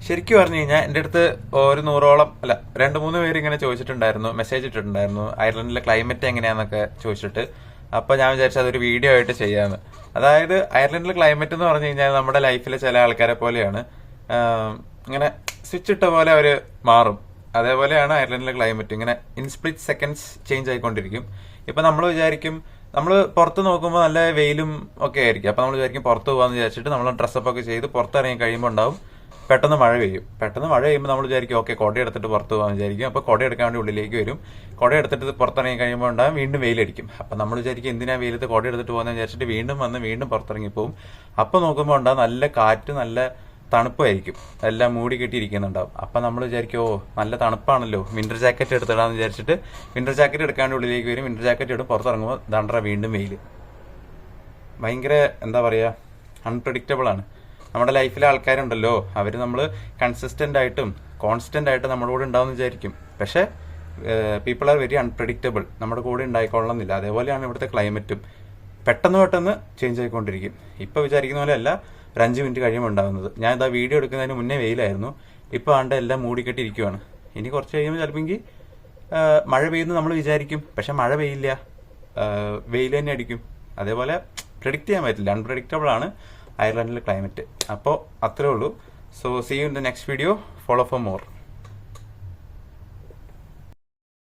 ശരിക്കും പറഞ്ഞു കഴിഞ്ഞാൽ എൻ്റെ അടുത്ത് ഒരു 100ഓളം അല്ല 2-3 പേര് ഇങ്ങനെ ചോദിച്ചിട്ടുണ്ടായിരുന്നു, മെസ്സേജ് ഇട്ടിട്ടുണ്ടായിരുന്നു അയർലൻഡിലെ ക്ലൈമറ്റ് എങ്ങനെയാന്നൊക്കെ ചോദിച്ചിട്ട്. അപ്പോൾ ഞാൻ വിചാരിച്ചു അതൊരു വീഡിയോ ആയിട്ട് ചെയ്യാമെന്ന്. അതായത് അയർലൻഡിലെ ക്ലൈമറ്റ് എന്ന് പറഞ്ഞു കഴിഞ്ഞാൽ നമ്മുടെ ലൈഫിലെ ചില ആൾക്കാരെ പോലെയാണ്. ഇങ്ങനെ സ്വിച്ച് ഇട്ട പോലെ അവർ മാറും. അതേപോലെയാണ് അയർലൻഡിലെ ക്ലൈമറ്റ്. ഇങ്ങനെ ഇൻ സ്പ്ലിറ്റ് സെക്കൻഡ്സ് ചേഞ്ച് ആയിക്കൊണ്ടിരിക്കും. ഇപ്പം നമ്മൾ വിചാരിക്കും, നമ്മൾ പുറത്ത് നോക്കുമ്പോൾ നല്ല വെയിലും ഒക്കെ ആയിരിക്കും. അപ്പം നമ്മൾ വിചാരിക്കും പുറത്ത് പോകാമെന്ന് വിചാരിച്ചിട്ട് നമ്മൾ ഡ്രസ്സപ്പ് ഒക്കെ ചെയ്ത് പുറത്തിറങ്ങി കഴിയുമ്പോൾ ഉണ്ടാവും പെട്ടെന്ന് മഴ പെയ്യും. പെട്ടെന്ന് മഴ പെയ്യുമ്പോൾ നമ്മൾ വിചാരിക്കും ഓക്കെ കുട എടുത്തിട്ട് പുറത്ത് പോകാൻ വിചാരിക്കും. അപ്പോൾ കുട എടുക്കാൻ വേണ്ടി ഉള്ളിലേക്ക് വരും. കുട എടുത്തിട്ട് പുറത്തിറങ്ങി കഴിയുമ്പോൾ ഉണ്ടാകും വീണ്ടും വെയിലടിക്കും. അപ്പം നമ്മൾ വിചാരിക്കും എന്തിനാ വെയിലത്ത് കുട എടുത്തിട്ട് പോകുന്നത് വിചാരിച്ചിട്ട് വീണ്ടും വന്ന് വീണ്ടും പുറത്തിറങ്ങി പോകും. അപ്പോൾ നോക്കുമ്പോൾ ഉണ്ടാകും നല്ല കാറ്റ്, നല്ല തണുപ്പായിരിക്കും, എല്ലാം മൂടി കെട്ടിയിരിക്കുന്നുണ്ടാവും. അപ്പം നമ്മൾ വിചാരിക്കും ഓ നല്ല തണുപ്പാണല്ലോ, വിന്റർ ജാക്കറ്റ് എടുത്തിടാന്ന് വിചാരിച്ചിട്ട് വിന്റർ ജാക്കറ്റ് എടുക്കാണ്ട് ഉള്ളിലേക്ക് വരും. വിന്റർ ജാക്കറ്റ് ഇടും, പുറത്തിറങ്ങുമ്പോൾ ദണ്ടറ വീണ്ടും വെയിൽ. ഭയങ്കര എന്താ പറയുക, അൺപ്രഡിക്റ്റബിൾ ആണ്. നമ്മുടെ ലൈഫിലെ ആൾക്കാരുണ്ടല്ലോ, അവർ നമ്മൾ കൺസിസ്റ്റൻ്റ് ആയിട്ടും കോൺസ്റ്റൻ്റ് ആയിട്ടും നമ്മുടെ കൂടെ ഉണ്ടാവുമെന്ന് വിചാരിക്കും. പക്ഷേ പീപ്പിൾ ആർ വെരി അൺപ്രഡിക്റ്റബിൾ. നമ്മുടെ കൂടെ ഉണ്ടായിക്കൊള്ളണമെന്നില്ല. അതേപോലെയാണ് ഇവിടുത്തെ ക്ലൈമറ്റും. പെട്ടെന്ന് ചേഞ്ച് ആയിക്കൊണ്ടിരിക്കും. ഇപ്പോൾ വിചാരിക്കുന്ന പോലെ അല്ല ഒരു 5 മിനിറ്റ് കഴിയുമ്പോൾ ഉണ്ടാകുന്നത്. ഞാൻ ഇതാ വീഡിയോ എടുക്കുന്നതിന് മുന്നേ വെയിലായിരുന്നു, ഇപ്പോൾ ആണ്ട് എല്ലാം മൂടിക്കെട്ടിരിക്കുവാണ്. ഇനി കുറച്ച് കഴിയുമ്പോൾ ചിലപ്പോൾ മഴ പെയ്യുന്നു നമ്മൾ വിചാരിക്കും, പക്ഷെ മഴ പെയ്യില്ല, വെയിൽ തന്നെ അടിക്കും. അതേപോലെ പ്രെഡിക്റ്റ് ചെയ്യാൻ പറ്റില്ല, അൺപ്രഡിക്റ്റബിൾ ആണ് അയർലൻഡിലെ ക്ലൈമറ്റ്. അപ്പോൾ അത്രേ ഉള്ളൂ. So see you in the next video. Follow for more.